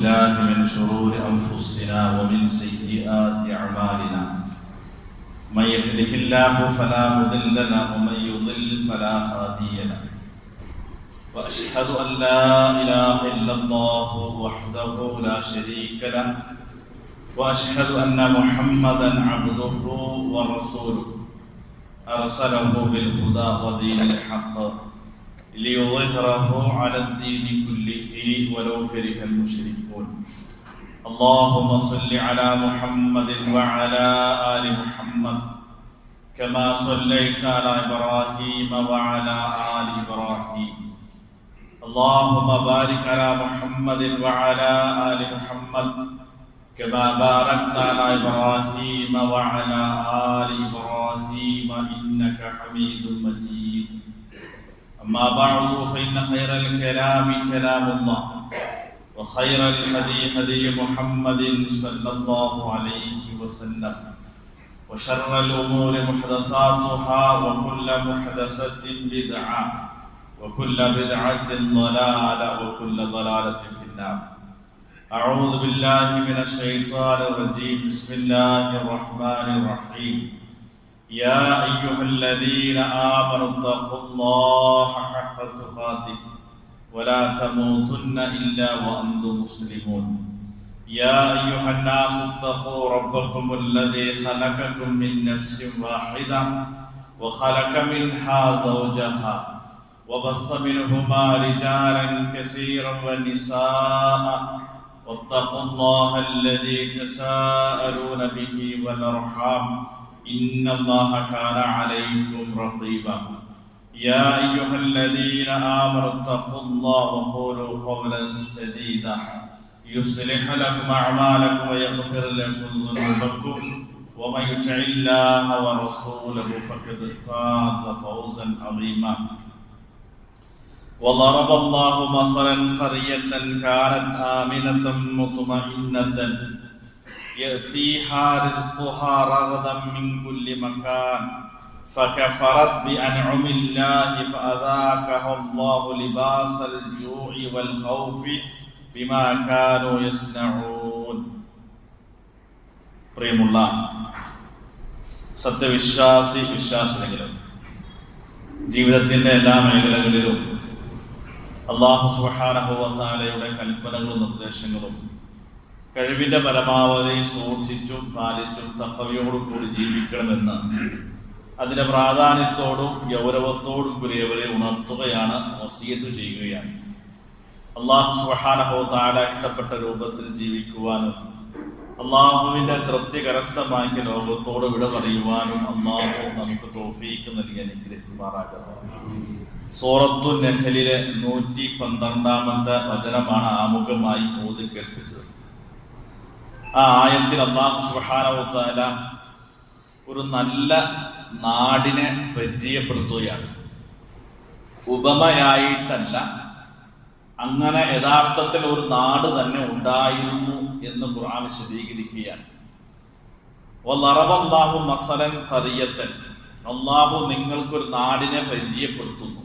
الله من شرور أنفسنا ومن سيئات أعمالنا من يهده الله فلا مضل له ومن يضلل فلا هادي له وأشهد أن لا إله إلا الله وحده لا شريك له وأشهد أن محمدا عبده ورسوله أرسله بالهدى ودين الحق ليظهره على الدين كله ولو كره المشركون اللهم صل على محمد وعلى آل محمد كما صليت على إبراهيم وعلى آل إبراهيم اللهم بارك على محمد وعلى آل محمد كما باركت على إبراهيم وعلى آل إبراهيم إنك حميد مجيد أما بعد فإن خير الكلام كلام الله وخير الهدي هدي محمد صلى الله عليه وسلم وشر الأمور محدثاتها وكل محدثة بدعة وكل بدعة ضلالة وكل ضلالة في النار. أعوذ بالله من الشيطان الرجيم. بسم الله الرحمن الرحيم. يا أيها الذين آمنوا اتقوا الله حق تقاته ولا تموتن إلا وأنتم مسلمون. يا أيها الناس اتقوا ربكم الذي خلقكم من نفس واحدة وخلق منها زوجها وبث منهما رجالا كثيرا ونساء واتقوا الله الذي تساءلون به والأرحام إن الله كان عليكم رقيبا. يا أيها الذين آمنوا اتقوا الله وقولوا قولا سديدا يصلح لكم أعمالكم ويغفر لكم ذنوبكم ومن يطع الله ورسوله فقد فاز فوزا عظيما. وضرب الله مثلا قرية كانت آمنة مطمئنة يأتيها رزقها رغدا من كل مكان فكفرت بأنعم الله فأذاقها الله لباس الجوع والخوف بما كانوا يصنعون. പ്രിയമുള്ള വിശ്വാസികളും ജീവിതത്തിന്റെ എല്ലാ മേഖലകളിലും അല്ലാഹു സുബ്ഹാനഹു വ തആലയുടെ കൽപ്പനകളും നിർദ്ദേശങ്ങളും കഴിവിന്റെ പരമാവധി സൂക്ഷിച്ചും പാലിച്ചും തഖ്വയോടും കൂടി ജീവിക്കണമെന്ന് അതിന്റെ പ്രാധാന്യത്തോടും ഗൗരവത്തോടും കൂടി അവരെ ഉണർത്തുകയാണ്, വസിയത്ത് ചെയ്യുകയാണ്. അല്ലാഹു സുബ്ഹാനഹു വ തആല ഇഷ്ടപ്പെട്ട രൂപത്തിൽ ജീവിക്കുവാനും അല്ലാഹുവിന്റെ തൃപ്തി കരസ്ഥമാക്കിയ ലോകത്തോട് വിട പറയുവാനും അല്ലാഹു നമുക്ക് തൗഫീഖ് നൽകി അനുഗ്രഹിക്കുമാറാകട്ടെ. സൂറത്തുൻ നഹ്ലിലെ 112-ാമത്തെ വചനമാണ് ആമുഖമായി ഓതി കേൾപ്പിച്ചത്. ആ ആയത്തിൽ അല്ലാഹു സുബ്ഹാനഹു വ തആല ഒരു നല്ല നാടിനെ പരിചയപ്പെടുത്തുകയാണ്. ഉപമയായിട്ടല്ല, അങ്ങനെ യഥാർത്ഥത്തിൽ ഒരു നാട് തന്നെ ഉണ്ടായിരുന്നു എന്ന് ഖുർആൻ വിശദീകരിക്കുകയാണ്. വളറബല്ലാഹു മസലൻ ഖറിയത്തൻ, അല്ലാഹു നിങ്ങൾക്കൊരു നാടിനെ പരിചയപ്പെടുത്തുന്നു.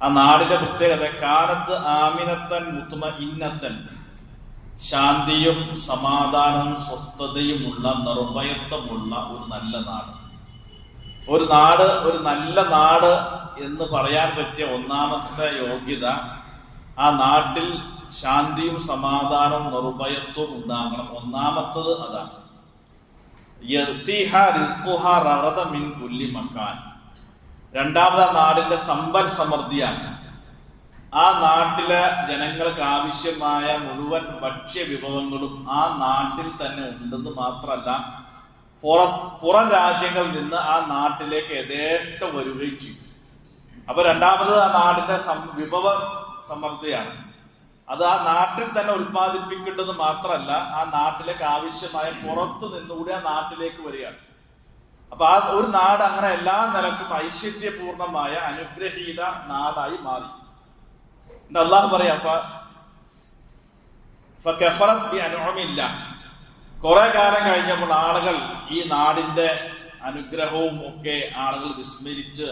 ആ നാടിന്റെ പ്രത്യേകത കാനത്ത് ആമിനത്തൻ മുത്മഇന്നത്തൻ, ശാന്തിയും സമാധാനവും സ്വസ്ഥതയുമുള്ള നിർഭയത്വമുള്ള ഒരു നല്ല നാട്. ഒരു നല്ല നാട് എന്ന് പറയാൻ പറ്റിയ ഒന്നാമത്തെ യോഗ്യത, ആ നാട്ടിൽ ശാന്തിയും സമാധാനവും നിർഭയത്വവും ഉണ്ടാകണം. ഒന്നാമത്തത് അതാണ്. യർത്തിഹാ റിസ്ഖുഹാ റഗദ മിൻ കുല്ലി മക്കാൻ. രണ്ടാമത് ആ നാടിന്റെ സമ്പൽ സമൃദ്ധിയാണ്. ആ നാട്ടിലെ ജനങ്ങൾക്ക് ആവശ്യമായ മുഴുവൻ ഭക്ഷ്യ വിഭവങ്ങളും ആ നാട്ടിൽ തന്നെ ഉണ്ടെന്ന് മാത്രമല്ല, പുറം രാജ്യങ്ങളിൽ നിന്ന് ആ നാട്ടിലേക്ക് യഥേഷ്ടം വരികയും ചെയ്യും. അപ്പൊ രണ്ടാമത് ആ നാടിന്റെ വിഭവ സമൃദ്ധിയാണ്. അത് ആ നാട്ടിൽ തന്നെ ഉത്പാദിപ്പിക്കേണ്ടത് മാത്രമല്ല, ആ നാട്ടിലേക്ക് ആവശ്യമായ പുറത്തു നിന്നുകൂടി ആ നാട്ടിലേക്ക് വരികയാണ്. അപ്പൊ ആ ഒരു നാട് അങ്ങനെ എല്ലാ നിലക്കും ഐശ്വര്യപൂർണമായ അനുഗ്രഹീത നാടായി മാറി. അല്ലാഹു പറയാ ഫകഫറത് ബിഅൻഉമില്ലാഹ്. കുറെ കാലം കഴിഞ്ഞപ്പോൾ ആളുകൾ ഈ നാടിന്റെ അനുഗ്രഹവും ഒക്കെ ആളുകൾ വിസ്മരിച്ച്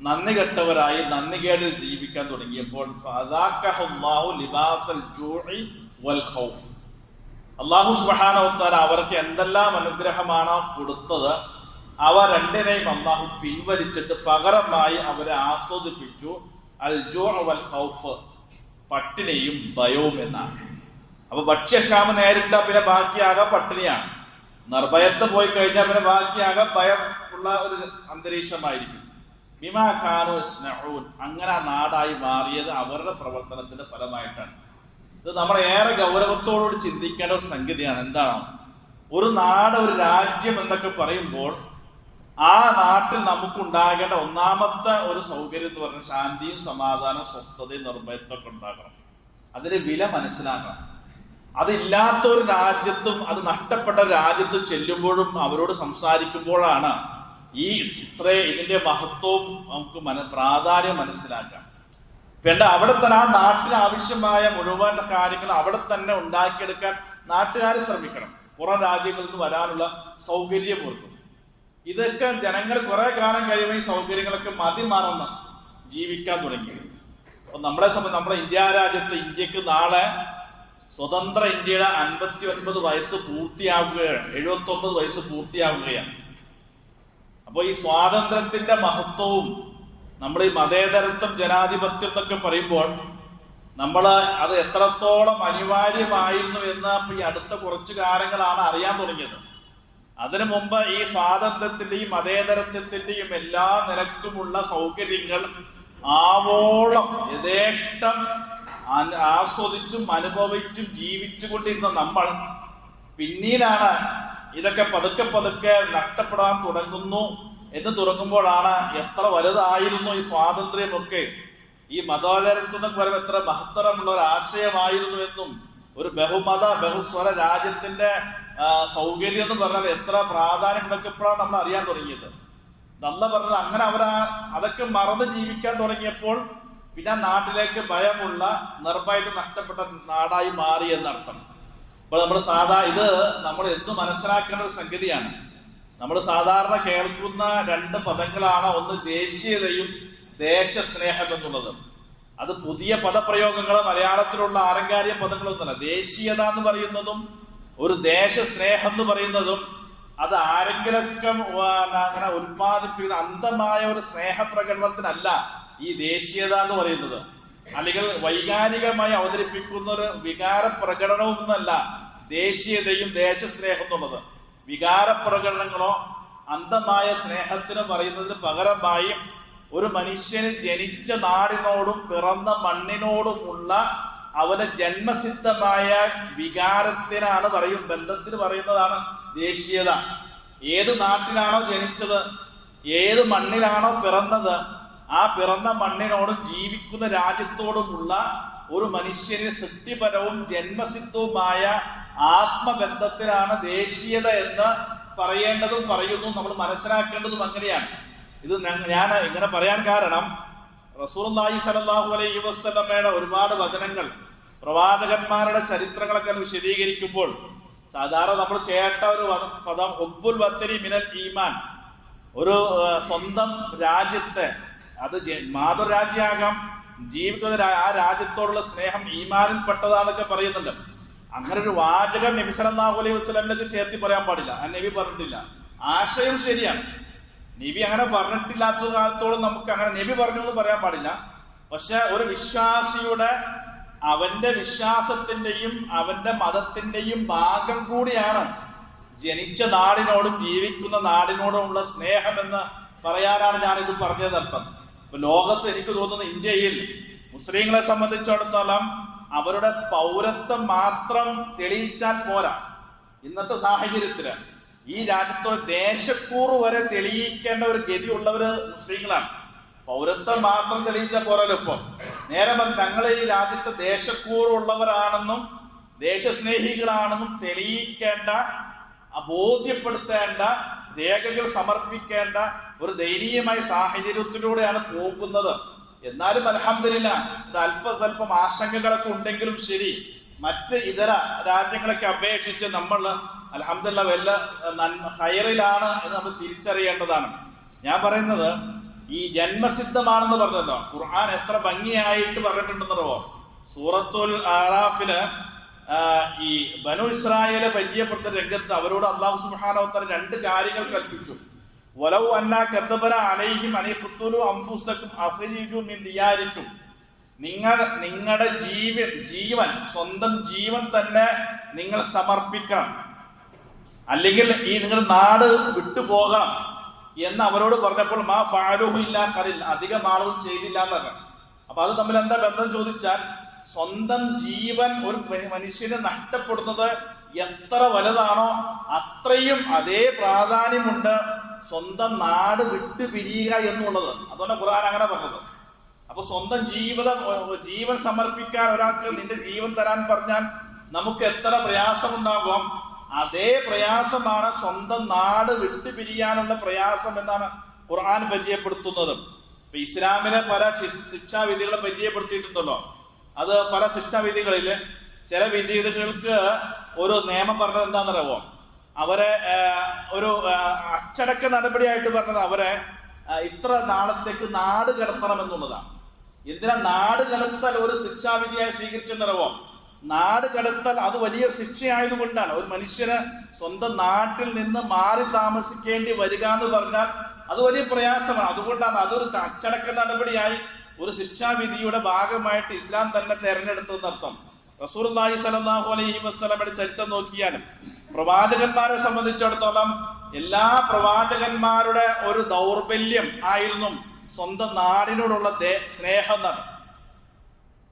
നന്ദി കെട്ടവരായി നന്ദികേടിൽ ജീവിക്കാൻ തുടങ്ങിയപ്പോൾ അല്ലാഹു സുബ്ഹാനഹു വ തആല അവർക്ക് എന്തെല്ലാം അനുഗ്രഹമാണോ കൊടുത്തത് അവ രണ്ടിനെയും അല്ലാഹു പിൻവലിച്ചിട്ട് പകരമായി അവരെ ആസ്വദിപ്പിച്ചു അൽ ജൂഅ് വൽ ഖൗഫ്, പട്ടിണിയും ഭയവും എന്നാണ്. അപ്പൊ ഭക്ഷ്യക്ഷാമം നേരിട്ടാൽ പിന്നെ ബാക്കിയാകെ പട്ടിണിയാണ്. നിർഭയത്ത് പോയി കഴിഞ്ഞാൽ പിന്നെ ബാക്കിയാകെ ഭയം ഉള്ള ഒരു അന്തരീക്ഷമായിരിക്കും. ബിമാ കാനൂ യസ്നഊൻ, അങ്ങനെ ആ നാടായി മാറിയത് അവരുടെ പ്രവർത്തനത്തിന്റെ ഫലമായിട്ടാണ്. ഇത് നമ്മൾ ഏറെ ഗൗരവത്തോടുകൂടി ചിന്തിക്കേണ്ട ഒരു സംഗതിയാണ്. എന്താണ് ഒരു നാട്, ഒരു രാജ്യം എന്നൊക്കെ പറയുമ്പോൾ ആ നാട്ടിൽ നമുക്കുണ്ടാകേണ്ട ഒന്നാമത്തെ ഒരു സൗകര്യം എന്ന് പറഞ്ഞാൽ ശാന്തിയും സമാധാനം സ്വസ്ഥതയും നിർഭയത്വമൊക്കെ ഉണ്ടാകണം. അതിന് വില മനസ്സിലാക്കണം. അതില്ലാത്ത ഒരു രാജ്യത്തും അത് നഷ്ടപ്പെട്ട രാജ്യത്തും ചെല്ലുമ്പോഴും അവരോട് സംസാരിക്കുമ്പോഴാണ് ഇതിന്റെ മഹത്വവും നമുക്ക് പ്രാധാന്യം മനസ്സിലാക്കാം. പിന്നെ അവിടെ തന്നെ ആ നാട്ടിന് ആവശ്യമായ മുഴുവൻ കാര്യങ്ങൾ അവിടെ തന്നെ ഉണ്ടാക്കിയെടുക്കാൻ നാട്ടുകാർ ശ്രമിക്കണം. പുറം രാജ്യങ്ങളിൽ നിന്ന് വരാനുള്ള സൗകര്യം കൊടുക്കും. ഇതൊക്കെ ജനങ്ങൾ കുറെ കാലം കഴിയുമ്പോൾ ഈ സൗകര്യങ്ങളൊക്കെ മതിമറന്ന് ജീവിക്കാൻ തുടങ്ങി. അപ്പൊ നമ്മളെ സംബന്ധിച്ച് നമ്മുടെ ഇന്ത്യ രാജ്യത്ത് ഇന്ത്യക്ക് നാളെ സ്വതന്ത്ര ഇന്ത്യയുടെ 59 വയസ്സ് പൂർത്തിയാവുകയാണ്, 79 വയസ്സ് പൂർത്തിയാവുകയാണ്. അപ്പോൾ ഈ സ്വാതന്ത്ര്യത്തിന്റെ മഹത്വവും നമ്മൾ ഈ മതേതരത്വം ജനാധിപത്യം എന്നൊക്കെ പറയുമ്പോൾ നമ്മൾ അത് എത്രത്തോളം അനിവാര്യമായിരുന്നു എന്ന് ഈ അടുത്ത കുറച്ചു കാലങ്ങളാണ് അറിയാൻ തുടങ്ങിയത്. അതിനു മുമ്പ് ഈ സ്വാതന്ത്ര്യത്തിന്റെയും മതേതരത്വത്തിന്റെയും എല്ലാ നിലക്കുമുള്ള സൗകര്യങ്ങൾ ആവോളം യഥേഷ്ടം ആസ്വദിച്ചും അനുഭവിച്ചും ജീവിച്ചു കൊണ്ടിരുന്ന നമ്മൾ പിന്നീടാണ് ഇതൊക്കെ പതുക്കെ പതുക്കെ നഷ്ടപ്പെടാൻ തുടങ്ങുന്നു എന്ന് തുടങ്ങുമ്പോഴാണ് എത്ര വലുതായിരുന്നു ഈ സ്വാതന്ത്ര്യമൊക്കെ, ഈ മതേതരത്വം എന്നൊക്കെ പറയുമ്പോൾ എത്ര മഹത്തരമുള്ള ഒരു ആശയമായിരുന്നു എന്നും ഒരു ബഹുമത ബഹുസ്വര രാജ്യത്തിന്റെ സൗകര്യം എന്ന് പറഞ്ഞാൽ എത്ര പ്രാധാന്യം ഉണ്ടെപ്പോഴാണ് നമ്മൾ അറിയാൻ തുടങ്ങിയത്. നല്ല പറഞ്ഞത് അങ്ങനെ അതൊക്കെ മറന്ന് ജീവിക്കാൻ തുടങ്ങിയപ്പോൾ പിന്നെ നാട്ടിലേക്ക് ഭയമുള്ള നിർഭയത നഷ്ടപ്പെട്ട നാടായി മാറി എന്നർത്ഥം. അപ്പോൾ ഇത് നമ്മൾ എന്തു മനസ്സിലാക്കേണ്ട ഒരു സംഗതിയാണ്. നമ്മൾ സാധാരണ കേൾക്കുന്ന 2 പദങ്ങളാണ്. ഒന്ന് ദേശീയതയും ദേശസ്നേഹം എന്നുള്ളത്. അത് പുതിയ പദപ്രയോഗങ്ങൾ മലയാളത്തിലുള്ള ആലങ്കാരിക പദങ്ങളൊന്നുമല്ല. ദേശീയത എന്ന് പറയുന്നതും ഒരു ദേശസ്നേഹം എന്ന് പറയുന്നതും അത് ആരെങ്കിലൊക്കെ അങ്ങനെ ഉത്പാദിപ്പിക്കുന്ന അന്ധമായ ഒരു സ്നേഹപ്രകടനത്തിനല്ല ഈ ദേശീയത എന്ന് പറയുന്നത്. അല്ലെങ്കിൽ വൈകാരികമായി അവതരിപ്പിക്കുന്ന ഒരു വികാര പ്രകടനവും എന്നല്ല ദേശീയതയും ദേശസ്നേഹം എന്നുള്ളത്. വികാര പ്രകടനങ്ങളോ അന്ധമായ സ്നേഹത്തിന് പറയുന്നതിന് പകരമായി ഒരു മനുഷ്യന് ജനിച്ച നാടിനോടും പിറന്ന മണ്ണിനോടുമുള്ള അവന് ജന്മസിദ്ധമായ വികാരത്തിനാണ് ബന്ധത്തിന് പറയുന്നതാണ് ദേശീയത. ഏത് നാട്ടിലാണോ ജനിച്ചത്, ഏത് മണ്ണിലാണോ പിറന്നത്, ആ പിറന്ന മണ്ണിനോടും ജീവിക്കുന്ന രാജ്യത്തോടുമുള്ള ഒരു മനുഷ്യന് സൃഷ്ടിപരവും ജന്മസിദ്ധവുമായ ആത്മബന്ധത്തിലാണ് ദേശീയത എന്ന് പറയേണ്ടതും പറയുന്നു. നമ്മൾ മനസ്സിലാക്കേണ്ടതും അങ്ങനെയാണ്. ഇത് ഞാൻ ഇങ്ങനെ പറയാൻ കാരണം റസൂലുള്ളാഹി സ്വല്ലല്ലാഹു അലൈഹി വസല്ലമയുടെ ഒരുപാട് വചനങ്ങൾ, പ്രവാചകന്മാരുടെ ചരിത്രങ്ങളൊക്കെ വിശദീകരിക്കുമ്പോൾ സാധാരണ നമ്മൾ കേട്ട ഒരു പദം ഹുബ്ബുൽ വത്തനി മിനൽ ഈമാൻ, ഒരു സ്വന്തം രാജ്യത്തെ, അത് മാതൃരാജ്യമാകാം, ജീവിക്കുന്ന ആ രാജ്യത്തോടുള്ള സ്നേഹം ഈമാനിൽ പെട്ടതാന്നൊക്കെ പറയുന്നുണ്ട്. അങ്ങനെ ഒരു വാചകം നബി സല്ലല്ലാഹു അലൈഹി വസല്ലമയിലേക്ക് ചേർത്തി പറയാൻ പാടില്ല. ആ നബി പറഞ്ഞിട്ടില്ല. ആശയം ശരിയാണ്. നബി അങ്ങനെ പറഞ്ഞിട്ടില്ലാത്ത കാലത്തോളം നമുക്ക് അങ്ങനെ നബി പറഞ്ഞു എന്ന് പറയാൻ പാടില്ല. പക്ഷെ ഒരു വിശ്വാസിയുടെ അവന്റെ വിശ്വാസത്തിന്റെയും അവന്റെ മതത്തിന്റെയും ഭാഗം കൂടിയാണ് ജനിച്ച നാടിനോടും ജീവിക്കുന്ന നാടിനോടുമുള്ള സ്നേഹം എന്ന് പറയാനാണ് ഞാനിത് പറഞ്ഞതർത്ഥം. ഇപ്പൊ ലോകത്ത് എനിക്ക് തോന്നുന്നു ഇന്ത്യയിൽ മുസ്ലിങ്ങളെ സംബന്ധിച്ചിടത്തോളം അവരുടെ പൗരത്വം മാത്രം തെളിയിച്ചാൽ പോരാ. ഇന്നത്തെ സാഹചര്യത്തില് ഈ രാജ്യത്തോട് ദേശക്കൂറ് വരെ തെളിയിക്കേണ്ട ഒരു ഗതിയുള്ളവര് മുസ്ലിങ്ങളാണ്. പൗരത്വം മാത്രം തെളിയിച്ചാൽ പോരല്ലോ. ഇപ്പൊ നേരെ ഞങ്ങൾ ഈ രാജ്യത്തെ ദേശക്കൂറുള്ളവരാണെന്നും ദേശസ്നേഹികളാണെന്നും തെളിയിക്കേണ്ട, ബോധ്യപ്പെടുത്തേണ്ട, രേഖകൾ സമർപ്പിക്കേണ്ട ഒരു ദയനീയമായ സാഹചര്യത്തിലൂടെയാണ് പോകുന്നത്. എന്നാലും അൽഹംദുലില്ലാഹ് അല്പസ്വല്പം ആശങ്കകളൊക്കെ ഉണ്ടെങ്കിലും ശരി, മറ്റ് ഇതര രാജ്യങ്ങളൊക്കെ അപേക്ഷിച്ച് നമ്മൾ അൽഹംദുലില്ലാഹ് വല്ല ഹൈറിലാണ് എന്ന് നമ്മൾ തിരിച്ചറിയേണ്ടതാണ്. ഞാൻ പറയുന്നത് ഈ ജന്മസിദ്ധമാണെന്ന് പറഞ്ഞല്ലോ. ഖുർആൻ എത്ര ഭംഗിയായിട്ട് പറഞ്ഞിട്ടുണ്ടെന്നറിയോ? സൂറത്തുൽ ആറാഫില് ഈ ബനു ഇസ്രായേലെ പരിചയപ്പെടുത്തുന്ന രംഗത്ത് അവരോട് അല്ലാഹു സുബ്ഹാനഹു വ തആല രണ്ട് കാര്യങ്ങൾ കൽപ്പിച്ചു. വലൗ അന്നാ കതബന അലൈഹിം അൻ യഖ്തുലു അൻഫുസകും അഖ്രിജു മിൻ ദിയാരിക്കും, നിങ്ങളുടെ ജീവൻ സ്വന്തം ജീവൻ തന്നെ നിങ്ങൾ സമർപ്പിക്കണം, അല്ലെങ്കിൽ ഈ നിങ്ങൾ നാട് വിട്ടുപോകണം എന്ന് അവരോട് പറഞ്ഞപ്പോൾ മാ ഫഅലുഹു ഇല്ലാ ഖലീൽ, അധികം ആളുകൾ ചെയ്തില്ല എന്ന് പറഞ്ഞു. അപ്പൊ അത് തമ്മിൽ എന്താ ബന്ധം ചോദിച്ചാൽ, സ്വന്തം ജീവൻ ഒരു മനുഷ്യന് നഷ്ടപ്പെടുന്നത് എത്ര വലുതാണോ അത്രയും അതേ പ്രാധാന്യമുണ്ട് സ്വന്തം നാട് വിട്ടു പിരിയുക എന്നുള്ളത്. അതുകൊണ്ട് ഖുർആൻ അങ്ങനെ പറഞ്ഞത്. അപ്പൊ സ്വന്തം ജീവൻ സമർപ്പിക്കാൻ ഒരാൾക്ക് നിന്റെ ജീവൻ തരാൻ പറഞ്ഞാൽ നമുക്ക് എത്ര പ്രയാസമുണ്ടാകും, അതേ പ്രയാസമാണ് സ്വന്തം നാട് വിട്ടു പിരിയാനുള്ള പ്രയാസം എന്നാണ് ഖുർആൻ പരിചയപ്പെടുത്തുന്നത്. ഇപ്പൊ ഇസ്ലാമിലെ പല ശിക്ഷാവിധികളെ പരിചയപ്പെടുത്തിയിട്ടുണ്ടല്ലോ. അത് പല ശിക്ഷാവിധികളില് ചില വിധികൾക്ക് ഒരു നിയമം പറഞ്ഞത് എന്താണെന്നറിയാമോ? അവരെ ഒരു അച്ചടക്ക നടപടിയായിട്ട് പറഞ്ഞത് അവരെ ഇത്ര നാളത്തേക്ക് നാട് കടത്തണം എന്നുള്ളതാണ്. എന്തിനാ നാട് കടത്തൽ ഒരു ശിക്ഷാവിധിയായി സ്വീകരിച്ചെന്നറിയാമോ? നാട് കടത്തൽ അത് വലിയ ശിക്ഷയായതുകൊണ്ടാണ്. ഒരു മനുഷ്യന് സ്വന്തം നാട്ടിൽ നിന്ന് മാറി താമസിക്കേണ്ടി വരിക എന്ന് പറഞ്ഞാൽ അത് വലിയ പ്രയാസമാണ്. അതുകൊണ്ടാണ് അതൊരു അച്ചടക്ക നടപടിയായി ഒരു ശിക്ഷാവിധിയുടെ ഭാഗമായിട്ട് ഇസ്ലാം തന്നെ തെരഞ്ഞെടുത്തതെന്നർത്ഥം. റസൂലുള്ളാഹി സ്വല്ലല്ലാഹു അലൈഹി വസല്ലമയുടെ ചരിത്രം നോക്കിയാലും പ്രവാചകന്മാരെ സംബന്ധിച്ചിടത്തോളം എല്ലാ പ്രവാചകന്മാരുടെ ഒരു ദൗർബല്യം ആയിരുന്നു സ്വന്തം നാടിനോടുള്ള സ്നേഹം എന്നാണ്.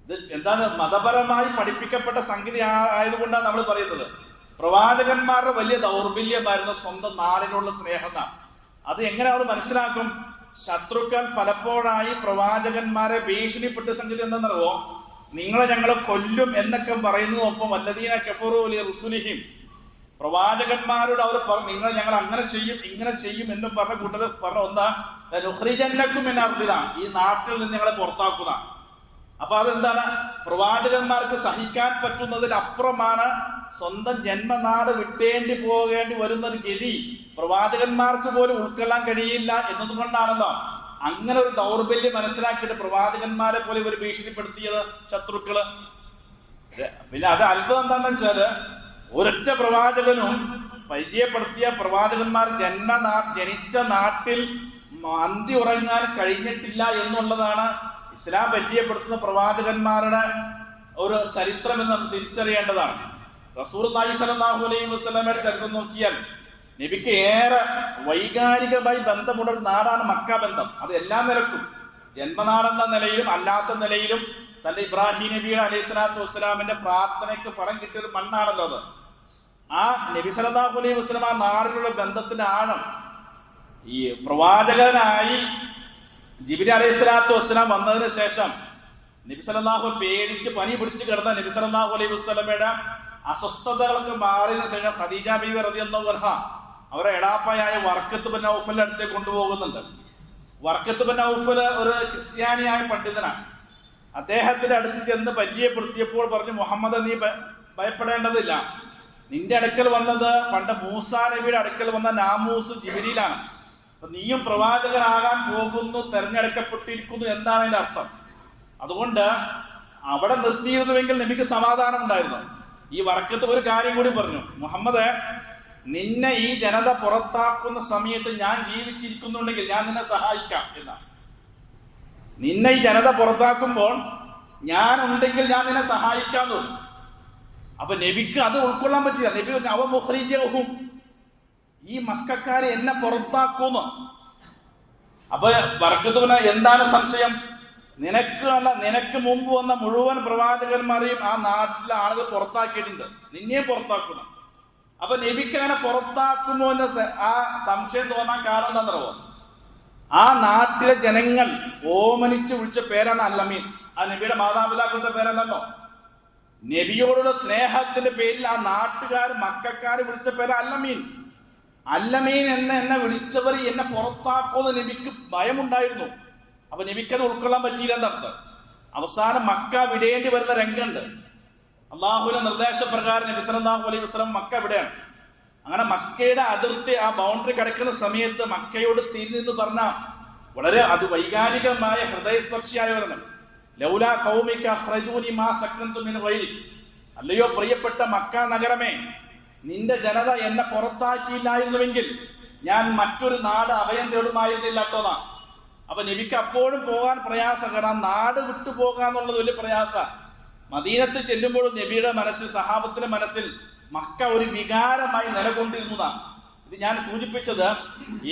ഇത് എന്താണ് മതപരമായി പഠിപ്പിക്കപ്പെട്ട സംഗതി ആയതുകൊണ്ടാണ് നമ്മൾ പറയുന്നത്. പ്രവാചകന്മാരുടെ വലിയ ദൗർബല്യമായിരുന്നു സ്വന്തം നാടിനുള്ള സ്നേഹം എന്നാണ്. അത് എങ്ങനെ അവർ മനസ്സിലാക്കും? ശത്രുക്കൾ പലപ്പോഴായി പ്രവാചകന്മാരെ ഭീഷണിപ്പെട്ട സംഗതി എന്താണെന്നറിയോ? നിങ്ങളെ ഞങ്ങളെ കൊല്ലും എന്നൊക്കെ പറയുന്നതൊപ്പം വല്ലദീന കഫറൂ ലി റുസുലിഹിം, പ്രവാചകന്മാരോട് അവർ പറഞ്ഞു നിങ്ങൾ ഞങ്ങൾ അങ്ങനെ ചെയ്യും ഇങ്ങനെ ചെയ്യും എന്ന് പറഞ്ഞ കൂട്ടത് പറഞ്ഞ ഒന്നാ നുഖ്രിജന്നകും മിൻ അർദിനാ, ഈ നാട്ടിൽ നിന്ന് ഞങ്ങളെ പുറത്താക്കുക. അപ്പൊ അതെന്താണ്? പ്രവാചകന്മാർക്ക് സഹിക്കാൻ പറ്റുന്നതിലപ്പുറമാണ് സ്വന്തം ജന്മനാട് വിട്ടേണ്ടി പോകേണ്ടി വരുന്ന ഒരു ഗതി പ്രവാചകന്മാർക്ക് പോലും ഉൾക്കൊള്ളാൻ കഴിയില്ല എന്നതുകൊണ്ടാണല്ലോ അങ്ങനെ ഒരു ദൗർബല്യം മനസ്സിലാക്കിയിട്ട് പ്രവാചകന്മാരെ പോലെ ഇവർ ഭീഷണിപ്പെടുത്തിയത് ശത്രുക്കള്. പിന്നെ അത് അത്ഭുതം എന്താണെന്ന് വെച്ചാല് ഒരൊറ്റ പ്രവാചകനും പരിചയപ്പെടുത്തിയ പ്രവാചകന്മാർ ജനിച്ച നാട്ടിൽ അന്തി ഉറങ്ങാൻ കഴിഞ്ഞിട്ടില്ല എന്നുള്ളതാണ് ഇസ്ലാം പരിചയപ്പെടുത്തുന്ന പ്രവാചകന്മാരുടെ ഒരു ചരിത്രം എന്ന് നമ്മൾ തിരിച്ചറിയേണ്ടതാണ്. റസൂലുള്ളാഹി സ്വല്ലല്ലാഹു അലൈഹി വസല്ലമയുടെ ചരിത്രം നോക്കിയാൽ നബിക്ക് ഏറെ വൈകാരികമായി ബന്ധമുള്ള ഒരു നാടാണ് മക്ക ബന്ധം. അത് എല്ലാ നിലക്കും, ജന്മനാടെന്ന നിലയിലും അല്ലാത്ത നിലയിലും തന്റെ ഇബ്രാഹിം നബിയുടെ അലൈഹി സ്വലാത്തു വസ്സലാമിന്റെ പ്രാർത്ഥനയ്ക്ക് ഫലം കിട്ടിയ ഒരു മണ്ണാണല്ലോ അത്. ആ നബി സല്ലല്ലാഹു അലൈഹി വസല്ലം ആ നാടിനുള്ള ബന്ധത്തിന്റെ ആഴം ഈ പ്രവാചകനായി ജിബ്രീൽ അലൈഹി സ്വലാത്തു വസ്സലാം വന്നതിന് ശേഷം നബി സല്ലല്ലാഹു പേടിച്ച് പനി പിടിച്ച് കിടന്ന നബി സല്ലല്ലാഹു അലൈഹി വസല്ലമയുടെ അസ്വസ്ഥതകൾക്ക് മാറിയതിനു ശേഷം ഖദീജ ബീവി റളിയല്ലാഹു അൻഹ അവരെ എടാപ്പയായ വർക്കത്ത് ബിൻ ഔഫലിന്റെ അടുത്തേക്ക് കൊണ്ടുപോകുന്നുണ്ട്. വർക്കത്ത് ബിൻ ഔഫൽ ഒരു ക്രിസ്ത്യാനിയായ പണ്ഡിതനാണ്. അദ്ദേഹത്തിന്റെ അടുത്ത് ചെന്ന് പരിചയപ്പെടുത്തിയപ്പോൾ പറഞ്ഞു, മുഹമ്മദ് നീ ഭയപ്പെടേണ്ടതില്ല, നിന്റെ അടുക്കൽ വന്നത് പണ്ട് മൂസാ നബിയുടെ അടുക്കൽ വന്ന നാമൂസ് ജിബ്രീലാണ്. അപ്പൊ നീയും പ്രവാചകനാകാൻ പോകുന്നു, തെരഞ്ഞെടുക്കപ്പെട്ടിരിക്കുന്നു എന്നാണ് അതിന്റെ അർത്ഥം. അതുകൊണ്ട് അവിടെ നിർത്തിയിരുന്നുവെങ്കിൽ നബിക്ക് സമാധാനം ഉണ്ടായിരുന്നു. ഈ വർക്കത്ത് ഒരു കാര്യം കൂടി പറഞ്ഞു, മുഹമ്മദ് നിന്നെ ഈ ജനത പുറത്താക്കുന്ന സമയത്ത് ഞാൻ ജീവിച്ചിരിക്കുന്നുണ്ടെങ്കിൽ ഞാൻ നിന്നെ സഹായിക്കാം എന്നാണ്. നിന്നെ ഈ ജനത പുറത്താക്കുമ്പോൾ ഞാൻ ഉണ്ടെങ്കിൽ ഞാൻ നിന്നെ സഹായിക്കാന്ന് പറഞ്ഞു. അപ്പൊ നബിക്ക് അത് ഉൾക്കൊള്ളാൻ പറ്റില്ല. നബി അവ മുഖ്രിജഹും, ഈ മക്കാരെ എന്നെ പുറത്താക്കുന്നു. അപ്പൊ വർക്കത്ത് എന്താണ് സംശയം? നിനക്ക് മുമ്പ് വന്ന മുഴുവൻ പ്രവാചകന്മാരെയും ആ നാട്ടിലെ ആളുകൾ പുറത്താക്കിയിട്ടുണ്ട്, നിന്നെ പുറത്താക്കുന്നു. അപ്പൊ നബിക്ക് അങ്ങനെ പുറത്താക്കുമോ എന്ന ആ സംശയം തോന്നാൻ കാരണം എന്താണെന്നറിയോ? ആ നാട്ടിലെ ജനങ്ങൾ ഓമനിച്ച് വിളിച്ച പേരാണ് അല്ലമീൻ. ആ നബിയുടെ മാതാപിതാക്കളുടെ പേരല്ലല്ലോ. നബിയോടുള്ള സ്നേഹത്തിന്റെ പേരിൽ ആ നാട്ടുകാർ മക്കാര് വിളിച്ച പേര് അല്ലമീൻ. അല്ലമീൻ എന്നെ വിളിച്ചവർ എന്നെ പുറത്താക്കുമെന്ന് നബിക്ക് ഭയമുണ്ടായിരുന്നു. അപ്പൊ നബിക്കത് ഉൾക്കൊള്ളാൻ പറ്റിയില്ല എന്നർത്ഥം. അവസാനം മക്ക വിടേണ്ടി വരുന്ന രംഗമുണ്ട്. അള്ളാഹുവിന്റെ നിർദ്ദേശപ്രകാരം നബി സല്ലല്ലാഹു അലൈഹി വസല്ലം മക്ക വിടുകയാണ്. അങ്ങനെ മക്കയുടെ അതിർത്തി ആ ബൗണ്ടറി കിടക്കുന്ന സമയത്ത് മക്കയോട് തിരിഞ്ഞു പറഞ്ഞ വളരെ അത് വൈകാരികമായ ഹൃദയസ്പർശിയായ ഒരെണ്ണം. ലൗലാ ഖൗമിക അഖ്റജൂനി മാ സക്കൻതു മിൻ ഗൈരി. അല്ലയോ പ്രിയപ്പെട്ട മക്ക നഗരമേ, നിന്റെ ജനത എന്നെ പുറത്താക്കിയില്ലായിരുന്നുവെങ്കിൽ ഞാൻ മറ്റൊരു നാട് അഭയം തേടുമായിരുന്നില്ല കേട്ടോന്നാ. അപ്പൊ നബിക്ക് അപ്പോഴും പോകാൻ പ്രയാസം, കാരണം നാട് വിട്ടു പോകാന്നുള്ളത് വലിയ പ്രയാസ. മദീനത്ത് ചെല്ലുമ്പോഴും നബിയുടെ മനസ്സിൽ, സഹാബത്തിന്റെ മനസ്സിൽ മക്ക ഒരു വികാരമായി നിലകൊണ്ടിരുന്നതാണ്. ഇത് ഞാൻ സൂചിപ്പിച്ചത്,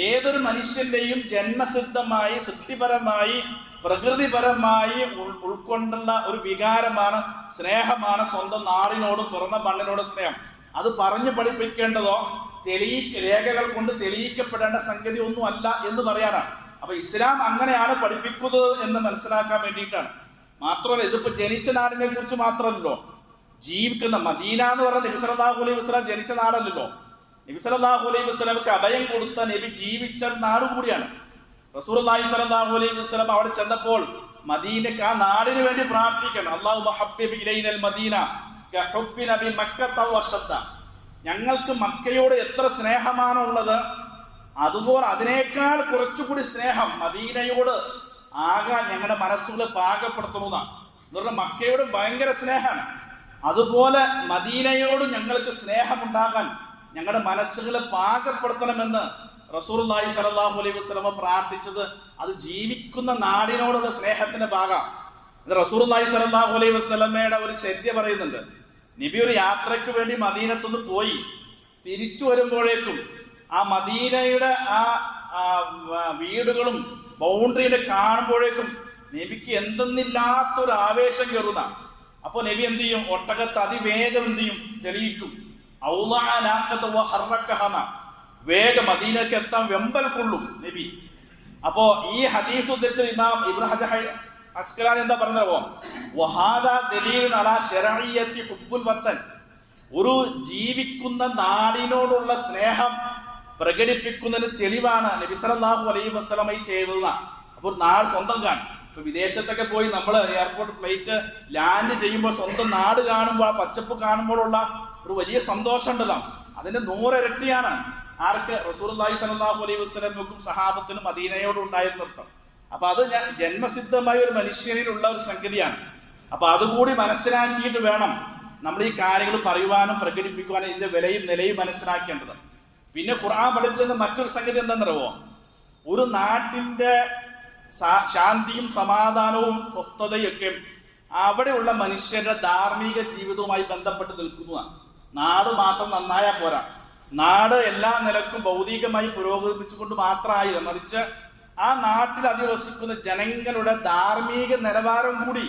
ഏതൊരു മനുഷ്യന്റെയും ജന്മസിദ്ധമായി, സൃഷ്ടിപരമായി, പ്രകൃതിപരമായി ഉൾക്കൊണ്ടുള്ള ഒരു വികാരമാണ്, സ്നേഹമാണ് സ്വന്തം നാടിനോടും പിറന്ന മണ്ണിനോടും സ്നേഹം. അത് പറഞ്ഞു പഠിപ്പിക്കേണ്ടതോ രേഖകൾ കൊണ്ട് തെളിയിക്കപ്പെടേണ്ട സംഗതി ഒന്നും അല്ല എന്ന് പറയാനാണ്. അപ്പൊ ഇസ്ലാം അങ്ങനെയാണ് പഠിപ്പിക്കുന്നത് എന്ന് മനസ്സിലാക്കാൻ വേണ്ടിയിട്ടാണ്. മാത്രമല്ല, ഇതിപ്പോ ജനിച്ച നാടിനെ കുറിച്ച് മാത്രമല്ലോ, ജീവിക്കുന്ന മദീന എന്ന് പറഞ്ഞ നബി സല്ലല്ലാഹു അലൈഹി വസല്ലം ജനിച്ച നാടല്ലല്ലോ. നബി സല്ലല്ലാഹു അലൈഹി വസല്ലമക്ക് അഭയം കൊടുത്ത നബി ജീവിച്ച നാട് കൂടിയാണ്. റസൂലുള്ളാഹി സ്വല്ലല്ലാഹു അലൈഹി വസല്ലം അവിടെ ചെന്നപ്പോൾ മദീനക്ക്, ആ നാടിന് വേണ്ടി പ്രാർത്ഥിക്കണം. അല്ലാഹുമ്മ ഹബ്ബിബ് ഇലൈനൽ മദീന കഹുബ്ബി നബി മക്കത വശദ്ദ. ഞങ്ങൾക്ക് മക്കയോട് എത്ര സ്നേഹമാണുള്ളത്, അതുപോലെ അതിനേക്കാൾ കുറച്ചുകൂടി സ്നേഹം മദീനയോട് ആകാൻ ഞങ്ങളുടെ മനസ്സുകളെ പാകപ്പെടുത്തണമെന്നാണ്. എന്ന് പറഞ്ഞാൽ മക്കയോട് ഭയങ്കര സ്നേഹമാണ്, അതുപോലെ മദീനയോട് ഞങ്ങൾക്ക് സ്നേഹമുണ്ടാകാൻ ഞങ്ങളുടെ മനസ്സുകളെ പാകപ്പെടുത്തണമെന്ന് റസൂലുള്ളാഹി സ്വല്ലല്ലാഹു അലൈഹി വസല്ലമ പ്രാർത്ഥിച്ചത്. അത് ജീവിക്കുന്ന നാടിനോടുള്ള സ്നേഹത്തിന്റെ ഭാഗം. റസൂലുള്ളാഹി സ്വല്ലല്ലാഹു അലൈഹി വസല്ലമയുടെ ഒരു ചര്യ പറയുന്നുണ്ട്. നബി ഒരു യാത്രയ്ക്ക് വേണ്ടി മദീനത്തുനിന്ന് പോയി തിരിച്ചു വരുമ്പോഴേക്കും ആ മദീനയുടെ ആ വീടുകളും ബൗണ്ടറിയുടെ കാണുമ്പോഴേക്കും നബിക്ക് എന്തെന്നില്ലാത്തൊരു ആവേശം കയറുന്ന. അപ്പൊ നബി എന്ത് ചെയ്യും? ഒട്ടകത്ത് അതിവേഗം എന്ത് ചെയ്യും? തെളിയിക്കും. വേഗം മദീനക്ക് എത്താൻ വെമ്പൽ കൊള്ളും നബി. അപ്പോ ഈ ഹദീസ് ഉദ്ധരിച്ച ഇമാം ഇബ്നു ഹജർ അസ്കലാനി എന്താ പറഞ്ഞോ? ഒരു ജീവിക്കുന്ന നാടിനോടുള്ള സ്നേഹം പ്രകടിപ്പിക്കുന്നതിന് തെളിവാണ് നബി സല്ലല്ലാഹു അലൈഹി വസല്ലം ഈ ചെയ്തത്. അപ്പോൾ നാട് സ്വന്തം കാണും. ഇപ്പൊ വിദേശത്തൊക്കെ പോയി നമ്മൾ എയർപോർട്ട് ഫ്ലൈറ്റ് ലാൻഡ് ചെയ്യുമ്പോൾ സ്വന്തം നാട് കാണുമ്പോൾ, ആ പച്ചപ്പ് കാണുമ്പോഴുള്ള ഒരു വലിയ സന്തോഷം ഉണ്ടല്ലോ, അതിന്റെ 100 ഇരട്ടിയാണ് ആർക്ക്? റസൂലുള്ളാഹി സ്വല്ലല്ലാഹു അലൈഹി വസല്ലമക്കും സഹാബത്തിനും മദീനയോട് ഉണ്ടായിരുന്നർത്ഥം. അപ്പൊ അത് ജന്മസിദ്ധമായ ഒരു മനുഷ്യനിലുള്ള ഒരു സംഗതിയാണ്. അപ്പൊ അതുകൂടി മനസ്സിലാക്കിയിട്ട് വേണം നമ്മൾ ഈ കാര്യങ്ങൾ പറയുവാനും പ്രകടിപ്പിക്കുവാനും ഇതിന്റെ വിലയും നിലയും മനസ്സിലാക്കേണ്ടത്. പിന്നെ ഖുർആൻ പഠിപ്പിക്കുന്ന മറ്റൊരു സംഗതി എന്താണെന്നറിയോ? ഒരു നാട്ടിന്റെ ശാന്തിയും സമാധാനവും സ്വസ്ഥതയൊക്കെ അവിടെയുള്ള മനുഷ്യരുടെ ധാർമ്മിക ജീവിതവുമായി ബന്ധപ്പെട്ട് നിൽക്കുന്നതാണ്. നാട് മാത്രം നന്നായാൽ പോരാ, നാട് എല്ലാ നിലക്കും ഭൗതികമായി പുരോഗമിച്ചുകൊണ്ട് മാത്രമായില്ല, മറിച്ച് ആ നാട്ടിൽ അധിവസിക്കുന്ന ജനങ്ങളുടെ ധാർമ്മിക നിലവാരം കൂടി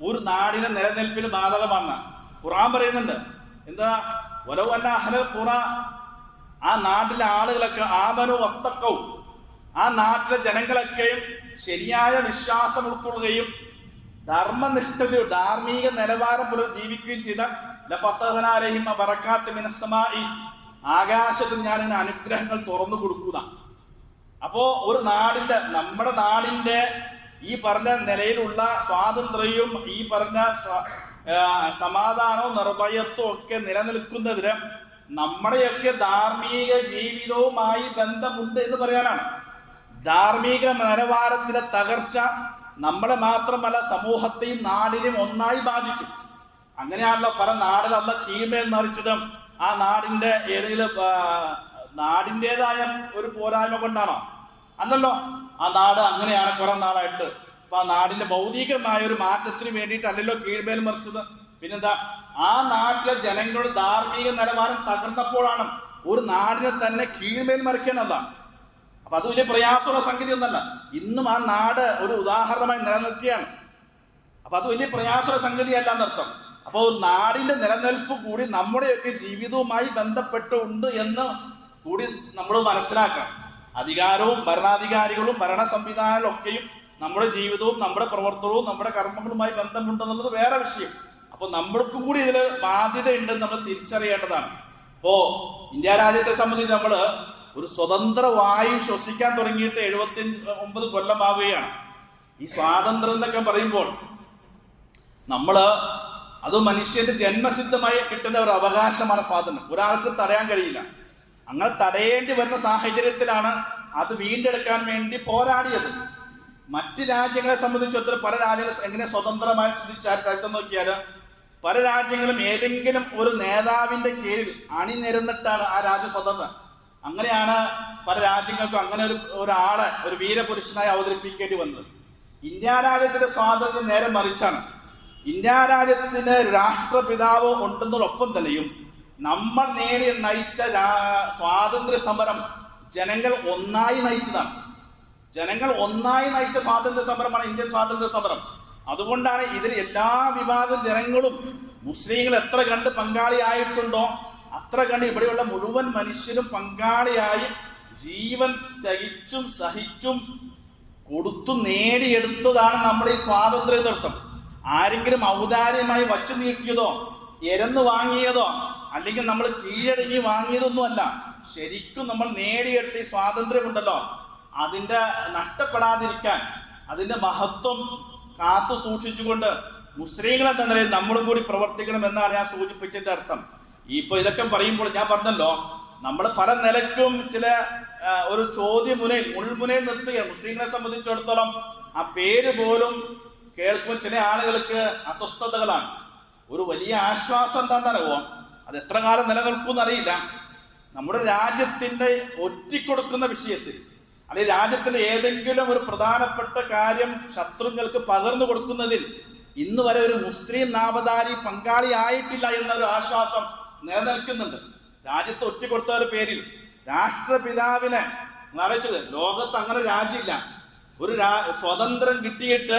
ഒരു നാടിന്റെ നിലനിൽപ്പിന് ബാധകമാണ്. ഖുർആൻ പറയുന്നുണ്ട് എന്താ? വലൗ അന്ന അഹ്ലൽ ഖുറ, ആ നാട്ടിലെ ആളുകളൊക്കെ ആമനു വത്തഖൗ, ആ നാട്ടിലെ ജനങ്ങളൊക്കെയും ശരിയായ വിശ്വാസം ഉൾക്കൊള്ളുകയും ധർമ്മനിഷ്ഠതയോ ധാർമ്മിക നിലവാരം പുലർത്തി ജീവിക്കുകയും ചെയ്ത ലഫതഹ്നാ അലൈഹിം ബറകാത്ത് മിനസ് സമാഇ, ആകാശത്തിൽ ഞാൻ ഇതിന് അനുഗ്രഹങ്ങൾ തുറന്നു കൊടുക്കുക. അപ്പോ ഒരു നാടിന്റെ, നമ്മുടെ നാടിന്റെ ഈ പറഞ്ഞ നിലയിലുള്ള സ്വാതന്ത്ര്യവും ഈ പറഞ്ഞ സമാധാനവും നിർഭയത്വവും ഒക്കെ നിലനിൽക്കുന്നതിന് നമ്മുടെയൊക്കെ ധാർമ്മിക ജീവിതവുമായി ബന്ധമുണ്ട് എന്ന് പറയാനാണ്. ധാർമ്മിക നിലവാരത്തിലെ തകർച്ച നമ്മളെ മാത്രമല്ല സമൂഹത്തെയും നാടിനെയും ഒന്നായി ബാധിക്കും. അങ്ങനെയാണല്ലോ പല നാടിൽ അല്ല കീഴ്മേൽ മറിച്ചതും ആ നാടിന്റെ ഏതെങ്കിലും നാടിൻ്റെതായ ഒരു പോരായ്മ കൊണ്ടാണോ? അല്ലല്ലോ. ആ നാട് അങ്ങനെയാണ് കുറെ നാളായിട്ട്. അപ്പൊ ആ നാടിന്റെ ഭൗതികമായ ഒരു മാറ്റത്തിന് വേണ്ടിയിട്ടല്ലല്ലോ കീഴ്മേൽ മറിച്ചത്. പിന്നെന്താ? ആ നാട്ടിലെ ജനങ്ങളുടെ ധാർമ്മിക നിലവാരം തകർന്നപ്പോഴാണ് ഒരു നാടിനെ തന്നെ കീഴ്മേൽ മറിക്കേണ്ടതാണ്. അപ്പൊ അത് വലിയ പ്രയാസമുള്ള സംഗതി ഒന്നല്ല. ഇന്നും ആ നാട് ഒരു ഉദാഹരണമായി നിലനിൽക്കുകയാണ്. അപ്പൊ അത് വലിയ പ്രയാസമുള്ള സംഗതിയല്ല എന്നർത്ഥം. അപ്പോൾ നാടിന്റെ നിലനിൽപ്പ് കൂടി നമ്മുടെയൊക്കെ ജീവിതവുമായി ബന്ധപ്പെട്ടുണ്ട് എന്ന് കൂടി നമ്മൾ മനസ്സിലാക്കണം. അധികാരവും ഭരണാധികാരികളും ഭരണ സംവിധാനങ്ങളും ഒക്കെയും നമ്മുടെ ജീവിതവും നമ്മുടെ പ്രവർത്തനവും നമ്മുടെ കർമ്മങ്ങളുമായി ബന്ധമുണ്ടെന്നുള്ളത് വേറെ വിഷയം. അപ്പൊ നമ്മൾക്കും കൂടി ഇതിൽ ബാധ്യതയുണ്ടെന്ന് നമ്മൾ തിരിച്ചറിയേണ്ടതാണ്. ഇപ്പോ ഇന്ത്യ രാജ്യത്തെ സംബന്ധിച്ച് നമ്മൾ ഒരു സ്വതന്ത്ര വായു ശ്വസിക്കാൻ തുടങ്ങിയിട്ട് 79 കൊല്ലമാവുകയാണ്. ഈ സ്വാതന്ത്ര്യം എന്നൊക്കെ പറയുമ്പോൾ അത് മനുഷ്യന്റെ ജന്മസിദ്ധമായി കിട്ടുന്ന ഒരു അവകാശമാണ് സ്വാതന്ത്ര്യം. ഒരാൾക്ക് തടയാൻ കഴിയില്ല. അങ്ങനെ തടയേണ്ടി വരുന്ന സാഹചര്യത്തിലാണ് അത് വീണ്ടെടുക്കാൻ വേണ്ടി പോരാടിയത്. മറ്റ് രാജ്യങ്ങളെ സംബന്ധിച്ചിടത്തോളം പല രാജ്യങ്ങളും എങ്ങനെ സ്വതന്ത്രമായി ചിന്തിച്ചാൽ ചരിത്രം നോക്കിയാൽ പല രാജ്യങ്ങളും ഏതെങ്കിലും ഒരു നേതാവിന്റെ കീഴിൽ അണിനിരന്നിട്ടാണ് ആ രാജ്യം സ്വതന്ത്രം. അങ്ങനെയാണ് പല രാജ്യങ്ങൾക്കും അങ്ങനെ ഒരാളെ ഒരു വീരപുരുഷനായി അവതരിപ്പിക്കേണ്ടി വന്നത്. ഇന്ത്യ രാജ്യത്തിന്റെ സ്വാതന്ത്ര്യം നേരെ മറിച്ചാണ്. ഇന്ത്യ രാജ്യത്തിന് രാഷ്ട്രപിതാവ് ഉണ്ടെന്നതോടൊപ്പം തന്നെയും നമ്മൾ നയിച്ച സ്വാതന്ത്ര്യ സമരം ജനങ്ങൾ ഒന്നായി നയിച്ചതാണ്. ജനങ്ങൾ ഒന്നായി നയിച്ച സ്വാതന്ത്ര്യ സമരമാണ് ഇന്ത്യൻ സ്വാതന്ത്ര്യ സമരം. അതുകൊണ്ടാണ് ഇതിൽ എല്ലാ വിഭാഗം ജനങ്ങളും മുസ്ലിങ്ങൾ എത്ര കണ്ട് പങ്കാളിയായിട്ടുണ്ടോ അത്ര കണ്ട് ഇവിടെയുള്ള മുഴുവൻ മനുഷ്യരും പങ്കാളിയായി ജീവൻ ത്യജിച്ചും സഹിച്ചും കൊടുത്തു നേടിയെടുത്തതാണ് നമ്മുടെ ഈ സ്വാതന്ത്ര്യ നൃത്തം. ആരെങ്കിലും ഔദാര്യമായി വച്ചു നീട്ടിയതോ എരന്നു വാങ്ങിയതോ അല്ലെങ്കിൽ നമ്മൾ കീഴടങ്ങി വാങ്ങിയതൊന്നുമല്ല. ശരിക്കും നമ്മൾ നേടിയെടുത്ത ഈ സ്വാതന്ത്ര്യമുണ്ടല്ലോ, അതിൻ്റെ നഷ്ടപ്പെടാതിരിക്കാൻ അതിൻ്റെ മഹത്വം കാത്തു സൂക്ഷിച്ചുകൊണ്ട് മുസ്ലിങ്ങൾ എന്ന നിലയിൽ നമ്മളും കൂടി പ്രവർത്തിക്കണം എന്നാണ് ഞാൻ സൂചിപ്പിച്ചതിൻ്റെ അർത്ഥം. ഇപ്പൊ ഇതൊക്കെ പറയുമ്പോൾ ഞാൻ പറഞ്ഞല്ലോ, നമ്മൾ പല നിലയ്ക്കും ചില ഒരു ചോദ്യമുനയിൽ മുൾമുനയിൽ നിർത്തുക. മുസ്ലിങ്ങളെ സംബന്ധിച്ചിടത്തോളം ആ പേര് പോലും കേൾക്കുമ്പോൾ ചില ആളുകൾക്ക് അസ്വസ്ഥതകളാണ്. ഒരു വലിയ ആശ്വാസം എന്താണെന്നറിയോ, അത് എത്ര കാലം നിലനിൽക്കുമെന്ന് അറിയില്ല. നമ്മുടെ രാജ്യത്തിന്റെ ഒറ്റിക്കൊടുക്കുന്ന വിഷയത്തിൽ അല്ലെങ്കിൽ രാജ്യത്തിന്റെ ഏതെങ്കിലും ഒരു പ്രധാനപ്പെട്ട കാര്യം ശത്രുക്കൾക്ക് പകർന്നു കൊടുക്കുന്നതിൽ ഇന്ന് വരെ ഒരു മുസ്ലിം നാമധാരി പങ്കാളിയായിട്ടില്ല എന്നൊരു ആശ്വാസം നിലനിൽക്കുന്നുണ്ട്. രാജ്യത്ത് ഒറ്റിക്കൊടുത്ത പേരിൽ രാഷ്ട്രപിതാവിനെ ആലോചിച്ചത്, ലോകത്ത് അങ്ങനെ രാജ്യമില്ല. ഒരു സ്വതന്ത്രം കിട്ടിയിട്ട്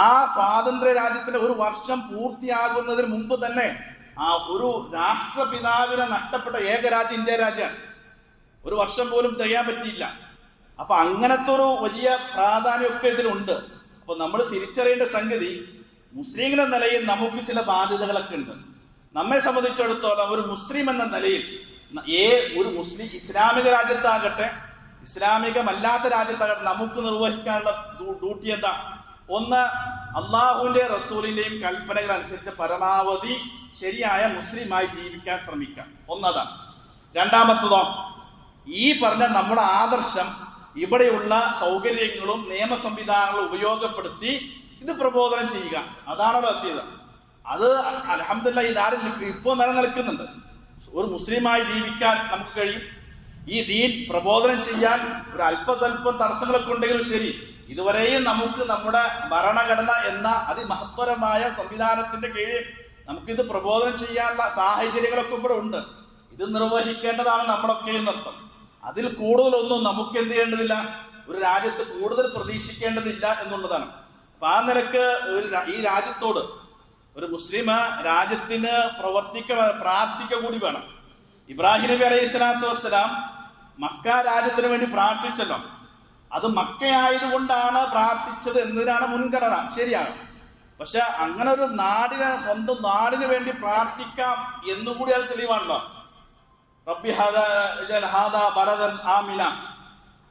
ആ സ്വാതന്ത്ര്യ രാജ്യത്തിന്റെ ഒരു വർഷം പൂർത്തിയാകുന്നതിന് മുമ്പ് തന്നെ ആ ഒരു രാഷ്ട്രപിതാവിനെ നഷ്ടപ്പെട്ട ഏക രാജ്യം ഇന്ത്യ രാജ്യമാണ്. ഒരു വർഷം പോലും തികയാൻ പറ്റിയില്ല. അപ്പൊ അങ്ങനത്തെ ഒരു വലിയ പ്രാധാന്യമൊക്കെ ഇതിലുണ്ട്. അപ്പൊ നമ്മൾ തിരിച്ചറിയേണ്ട സംഗതി, മുസ്ലിം എന്ന നിലയിൽ നമുക്ക് ചില ബാധ്യതകളൊക്കെ ഉണ്ട്. നമ്മെ സംബന്ധിച്ചിടത്തോളം ഒരു മുസ്ലിം എന്ന നിലയിൽ ഒരു മുസ്ലിം ഇസ്ലാമിക രാജ്യത്താകട്ടെ ഇസ്ലാമികമല്ലാത്ത രാജ്യത്താകട്ടെ നമുക്ക് നിർവഹിക്കാനുള്ള ഡ്യൂട്ടി എന്താ? ഒന്ന്, അള്ളാഹുവിന്റെ റസൂലിന്റെയും കൽപ്പനകൾ അനുസരിച്ച് പരമാവധി ശരിയായ മുസ്ലിമായി ജീവിക്കാൻ ശ്രമിക്കാം. ഒന്നതാണ്. രണ്ടാമത്തതോ, ഈ പറഞ്ഞ നമ്മുടെ ആദർശം ഇവിടെയുള്ള സൗകര്യങ്ങളും നിയമ സംവിധാനങ്ങളും ഉപയോഗപ്പെടുത്തി ഇത് പ്രബോധനം ചെയ്യുക. അതാണല്ലോ ചെയ്തത്. അത് അൽഹംദുലില്ലാഹ് ഈ നാടിൽ ഇപ്പോൾ നിലനിൽക്കുന്നുണ്ട്. ഒരു മുസ്ലിമായി ജീവിക്കാൻ നമുക്ക് കഴിയും. ഈ ദീൻ പ്രബോധനം ചെയ്യാൻ ഒരു അല്പതല്പം തടസ്സങ്ങളൊക്കെ ഉണ്ടെങ്കിലും ശരി, ഇതുവരെയും നമുക്ക് നമ്മുടെ ഭരണഘടന എന്ന അതിമഹത്വരമായ സംവിധാനത്തിന്റെ കീഴിൽ നമുക്കിത് പ്രബോധനം ചെയ്യാനുള്ള സാഹചര്യങ്ങളൊക്കെ ഇവിടെ ഉണ്ട്. ഇത് നിർവഹിക്കേണ്ടതാണ് നമ്മളൊക്കെ എന്നർത്ഥം. അതിൽ കൂടുതലൊന്നും നമുക്ക് എന്ത് ചെയ്യേണ്ടതില്ല, ഒരു രാജ്യത്ത് കൂടുതൽ പ്രതീക്ഷിക്കേണ്ടതില്ല എന്നുള്ളതാണ്. അപ്പൊ ആ നിലക്ക് ഈ രാജ്യത്തോട് ഒരു മുസ്ലിം രാജ്യത്തിന് പ്രാർത്ഥിക്കുക കൂടി വേണം. ഇബ്രാഹിം നബി അലൈഹി സ്വലാത്തു വസ്സലാം മക്ക രാജ്യത്തിന് വേണ്ടി പ്രാർത്ഥിച്ചല്ലോ. അത് മക്കയായതുകൊണ്ടാണ് പ്രാർത്ഥിച്ചത് എന്നതിനാണ് മുൻഗണന, ശരിയാണ്. പക്ഷെ അങ്ങനെ ഒരു സ്വന്തം നാടിന് വേണ്ടി പ്രാർത്ഥിക്കാം എന്നുകൂടി അത് തെളിവാണല്ലോ. റബ്ബി ഹാദാ ബലദൻ ആമിന,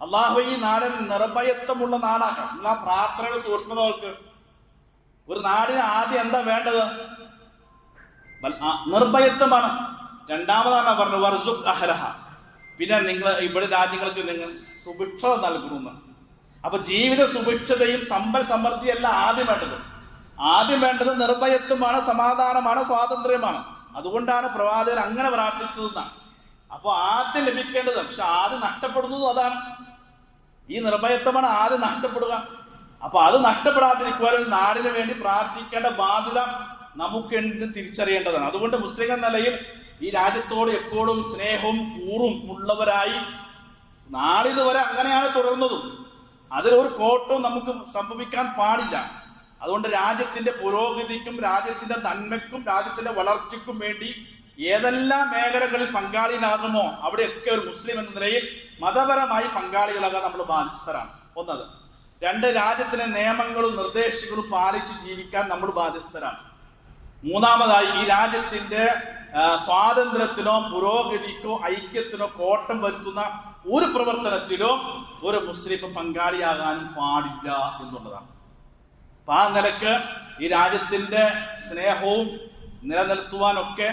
അള്ളാഹു ഈ നാടിന് നിർഭയത്വമുള്ള നാടാക്കാം. ആ പ്രാർത്ഥനയുടെ സൂക്ഷ്മതകൾക്ക് ഒരു നാടിന് ആദ്യം എന്താ വേണ്ടത്? നിർഭയത്വമാണ്. രണ്ടാമതാണ് പറഞ്ഞു വർസുഖ് അഹ്ലഹ, പിന്നെ നിങ്ങൾ ഇവിടെ രാജ്യങ്ങൾക്ക് നിങ്ങൾ സുഭിക്ഷത നൽകുന്നു. അപ്പൊ ജീവിത സുഭിക്ഷതയും സമ്പൽ സമൃദ്ധിയല്ല ആദ്യം വേണ്ടത് നിർഭയത്വമാണ്, സമാധാനമാണ്, സ്വാതന്ത്ര്യമാണ്. അതുകൊണ്ടാണ് പ്രവാചകൻ അങ്ങനെ പ്രാർത്ഥിച്ചതെന്നാണ്. അപ്പൊ ആദ്യം ലഭിക്കേണ്ടത്, പക്ഷെ ആദ്യം നഷ്ടപ്പെടുന്നതും അതാണ്. ഈ നിർഭയത്വമാണ് ആദ്യം നഷ്ടപ്പെടുക. അപ്പൊ അത് നഷ്ടപ്പെടാതിരിക്കുവാൻ ഒരു നാടിന് വേണ്ടി പ്രാർത്ഥിക്കേണ്ട ബാധ്യത നമുക്ക് എന്ത് തിരിച്ചറിയേണ്ടതാണ്. അതുകൊണ്ട് മുസ്ലിം എന്ന നിലയിൽ ഈ രാജ്യത്തോട് എപ്പോഴും സ്നേഹവും കൂറും ഉള്ളവരായി നാളിതുവരെ അങ്ങനെയാണ് തുടർന്നതും. അതിലൊരു കോട്ടവും നമുക്ക് സംഭവിക്കാൻ പാടില്ല. അതുകൊണ്ട് രാജ്യത്തിന്റെ പുരോഗതിക്കും രാജ്യത്തിന്റെ നന്മയ്ക്കും രാജ്യത്തിന്റെ വളർച്ചയ്ക്കും വേണ്ടി ഏതെല്ലാം മേഖലകളിൽ പങ്കാളികളാകുമോ അവിടെയൊക്കെ ഒരു മുസ്ലിം എന്ന നിലയിൽ മതപരമായി പങ്കാളികളാകാൻ നമ്മൾ ബാധ്യസ്ഥരാണ്. ഒന്നത്. രണ്ട്, രാജ്യത്തിലെ നിയമങ്ങളും നിർദ്ദേശങ്ങളും പാലിച്ച് ജീവിക്കാൻ നമ്മൾ ബാധ്യസ്ഥരാണ്. മൂന്നാമതായി, ഈ രാജ്യത്തിന്റെ സ്വാതന്ത്ര്യത്തിനോ പുരോഗതിക്കോ ഐക്യത്തിനോ കോട്ടം വരുത്തുന്ന ഒരു പ്രവർത്തനത്തിലോ ഒരു മുസ്ലിം പങ്കാളിയാകാനും പാടില്ല എന്നുള്ളതാണ്. അപ്പൊ ആ നിലക്ക് ഈ രാജ്യത്തിന്റെ സ്നേഹവും നിലനിർത്തുവാനൊക്കെ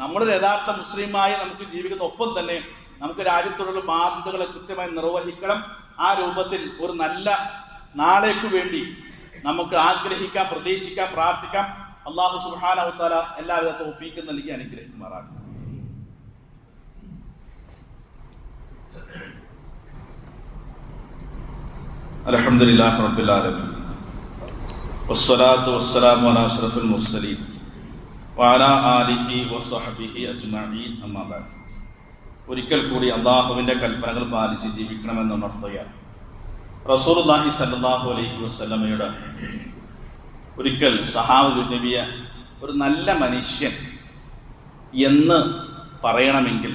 നമ്മളൊരു യഥാർത്ഥ മുസ്ലിമായി നമുക്ക് ജീവിക്കുന്ന ഒപ്പം തന്നെ നമുക്ക് രാജ്യത്തോടുള്ള ബാധ്യതകളെ കൃത്യമായി നിർവഹിക്കണം. ആ രൂപത്തിൽ ഒരു നല്ല നാളേക്ക് വേണ്ടി നമുക്ക് ആഗ്രഹിക്കാം, പ്രതീക്ഷിക്കാം, പ്രാർത്ഥിക്കാം. അല്ലാഹു സുബ്ഹാനഹു വ തആല എല്ലാവിധ തൗഫീഖും നൽകി അനുഗ്രഹിക്കുമാറാകട്ടെ. അൽഹംദുലില്ലാഹി റബ്ബിൽ ആലമീൻ വസ്സലാത്തു വസ്സലാമു അലാ അഷ്റഫിൽ മുർസലീൻ വഅലാ ആലിഹി വസ്വഹ്ബിഹി അജ്മഈൻ. അമ്മാ ബഅദ്. ഒരിക്കൽ കൂടി അള്ളാഹുവിൻ്റെ കൽപ്പനകൾ പാലിച്ച് ജീവിക്കണമെന്ന് ഉണർത്തുകയാണ്. റസൂലുള്ളാഹി സ്വല്ലല്ലാഹു അലൈഹി വസല്ലമയുടെ ഒരിക്കൽ സഹാബത്ത് നബിയെ, ഒരു നല്ല മനുഷ്യൻ എന്ന് പറയണമെങ്കിൽ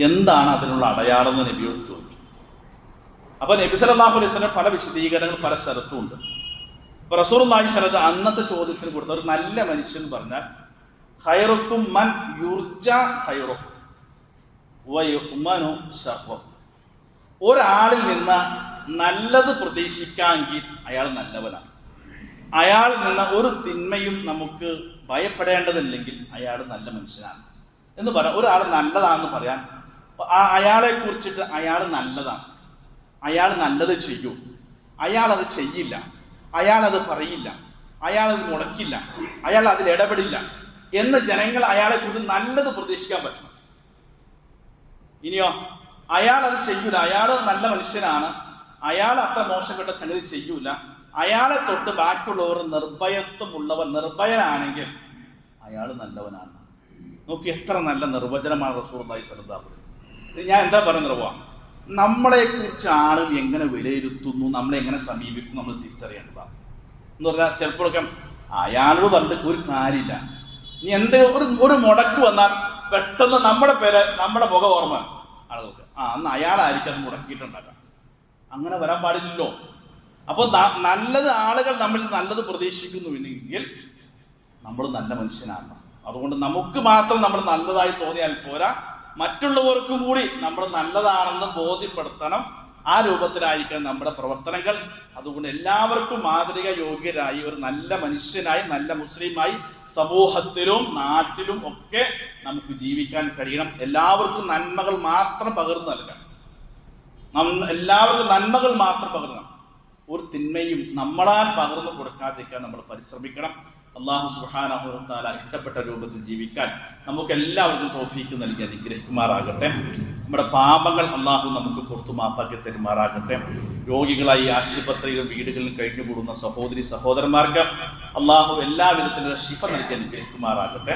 എന്താണ് അതിനുള്ള അടയാളം എന്ന് നബിയോട് ചോദിച്ചു. അപ്പോൾ നബി സല്ലല്ലാഹു അലൈഹി വസല്ലം പല വിശദീകരണങ്ങൾ പല സ്ഥലത്തും ഉണ്ട്. അപ്പോൾ റസൂലുള്ളാഹി സ്വല്ലല്ലാഹു അലൈഹി അന്നത്തെ ചോദ്യത്തിന് കൊടുത്ത ഒരു നല്ല മനുഷ്യൻ പറഞ്ഞാൽ ഖൈറുക്കും മൻ യുർജ ഖൈറുഹു വയുഅ്മനു ശർറുഹു. ഒരാളിൽ നിന്ന് നല്ലത് പ്രതീക്ഷിക്കാമെങ്കിൽ അയാൾ നല്ലവനാണ്. അയാളിൽ നിന്ന് ഒരു തിന്മയും നമുക്ക് ഭയപ്പെടേണ്ടതില്ലെങ്കിൽ അയാൾ നല്ല മനുഷ്യനാണ് എന്ന് പറയാം. ഒരാൾ നല്ലതാണെന്ന് പറയാൻ അയാളെ കുറിച്ചിട്ട് അയാൾ നല്ലതാണ്, അയാൾ നല്ലത് ചെയ്യൂ, അയാളത് ചെയ്യില്ല, അയാളത് പറയില്ല, അയാളത് മുടക്കില്ല, അയാൾ അതിൽ ഇടപെടില്ല എന്ന് ജനങ്ങൾ അയാളെ കുറിച്ച് നല്ലത് പ്രതീക്ഷിക്കാൻ പറ്റണം. ഇനിയോ അയാൾ അത് ചെയ്യൂല, അയാൾ നല്ല മനുഷ്യനാണ്, അയാൾ അത്ര മോശപ്പെട്ട സംഗതി ചെയ്യൂല, അയാളെ തൊട്ട് ബാക്കിയുള്ളവർ നിർഭയനാണെങ്കിൽ അയാൾ നല്ലവനാണ്. നോക്കി എത്ര നല്ല നിർവചനമാണ് റസൂലുള്ളാഹി സ്വല്ലല്ലാഹു അലൈഹി വസല്ലം. ഞാൻ എന്താ പറയുന്നത്, നമ്മളെ കുറിച്ച് ആളും എങ്ങനെ വിലയിരുത്തുന്നു, നമ്മളെ എങ്ങനെ സമീപിക്കുന്നു നമ്മൾ തിരിച്ചറിയേണ്ടതാണ് എന്ന് പറഞ്ഞാൽ ചിലപ്പോഴൊക്കെ അയാളോട് പറഞ്ഞിട്ട് ഒരു കാര്യമില്ല. ഇനി ഒരു മുടക്ക് വന്നാൽ പെട്ടെന്ന് നമ്മുടെ മുഖം ഓർമ്മ ആളുകൾക്ക് അന്ന് അയാളായിരിക്കും അത് മുടക്കിയിട്ടുണ്ടാക്കാം. അങ്ങനെ വരാൻ പാടില്ലല്ലോ. അപ്പോൾ നല്ലത് ആളുകൾ നമ്മിൽ നല്ലത് പ്രതീക്ഷിക്കുന്നുവെങ്കിൽ നമ്മൾ നല്ല മനുഷ്യനാണ്. അതുകൊണ്ട് നമുക്ക് മാത്രം നമ്മൾ നല്ലതായി തോന്നിയാൽ പോരാ, മറ്റുള്ളവർക്കും കൂടി നമ്മൾ നല്ലതാണെന്ന് ബോധ്യപ്പെടുത്തണം. ആ രൂപത്തിലായിരിക്കണം നമ്മുടെ പ്രവർത്തനങ്ങൾ. അതുകൊണ്ട് എല്ലാവർക്കും മാതൃക യോഗ്യരായി ഒരു നല്ല മനുഷ്യനായി, നല്ല മുസ്ലിമായി സമൂഹത്തിലും നാട്ടിലും ഒക്കെ നമുക്ക് ജീവിക്കാൻ കഴിയണം. എല്ലാവർക്കും നന്മകൾ മാത്രം പകർന്നു നൽകണം. എല്ലാവർക്കും നന്മകൾ മാത്രം പകരണം. ഒരു തിന്മയും നമ്മളാൽ പകർന്നു കൊടുക്കാതിരിക്കാൻ നമ്മൾ പരിശ്രമിക്കണം. അല്ലാഹു സുബ്ഹാനഹു വ തആല ഇഷ്ടപ്പെട്ട രൂപത്തിൽ ജീവിക്കാൻ നമുക്ക് എല്ലാവർക്കും തൗഫീഖ് നൽകി അനുഗ്രഹിക്കുമാറാകട്ടെ. നമ്മുടെ പാപങ്ങൾ അല്ലാഹു നമുക്ക് പുറത്തു മാപ്പാക്കി തരുമാറാകട്ടെ. രോഗികളായി ആശുപത്രിയിലും വീടുകളിലും കഴിഞ്ഞുകൂടുന്ന സഹോദരി സഹോദരന്മാർക്ക് അല്ലാഹു എല്ലാവിധത്തിലുള്ള ശിഫ നൽകി അനുഗ്രഹിക്കുമാറാകട്ടെ.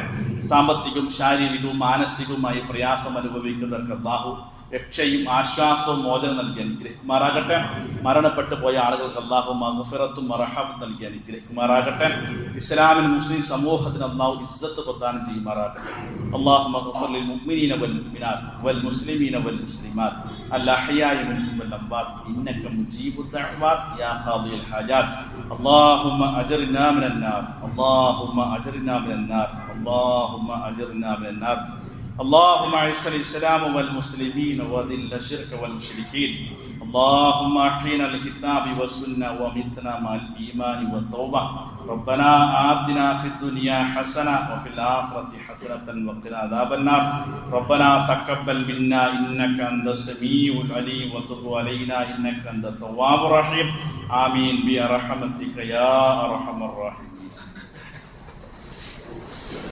സാമ്പത്തികവും ശാരീരികവും മാനസികവുമായി പ്രയാസം അനുഭവിക്കുന്നവർക്ക് അല്ലാഹു രക്ഷയും ആശ്വാസവും മോചനം നൽകി അനുഗ്രഹിക്കുമാറാകട്ടെ. മരണപ്പെട്ടു പോയ ആളുകൾക്ക് അല്ലാഹു മഗ്ഫിറത്തും മർഹമത്തും നൽകി അനുഗ്രഹിക്കുമാറാകട്ടെ. ഇസ്ലാമിന് മുസ്ലിം സമൂഹത്തിന് അല്ലാഹു ഇസ്സത്ത് പ്രദാനം ചെയ്യുമാറാകട്ടെ. അല്ലാഹുമ്മ ഗ്ഫിർ ലിൽ മുഅ്മിനീന വൽ മുഅ്മിനാത്ത് വൽ മുസ്ലിമീന വൽ മുസ്ലിമാത്ത് അൽ അഹ്യാഇ മിൻഹും വൽ അംവാത്ത് ഇന്നക മുജീബുദ് ദഅവാത്ത് യാ ഖാദിയൽ ഹാജാത്ത്. അല്ലാഹുമ്മ അജ്റിനാ മിനൻ നാർ, അല്ലാഹുമ്മ അജ്റിനാ മിനൻ നാർ, അല്ലാഹുമ്മ അജ്റിനാ മിനൻ നാർ. اللهم اعز الاسلام والمسلمين واذل الشرك والمشركين. اللهم احينا الكتاب والسنه وامتنا مع الايمان والتوبه. ربنا آتنا في الدنيا حسنه وفي الاخره حسنه وقنا عذاب النار. ربنا تقبل منا انك انت السميع العليم وتب علينا انك انت التواب الرحيم. آمين برحمتك يا ارحم الراحمين.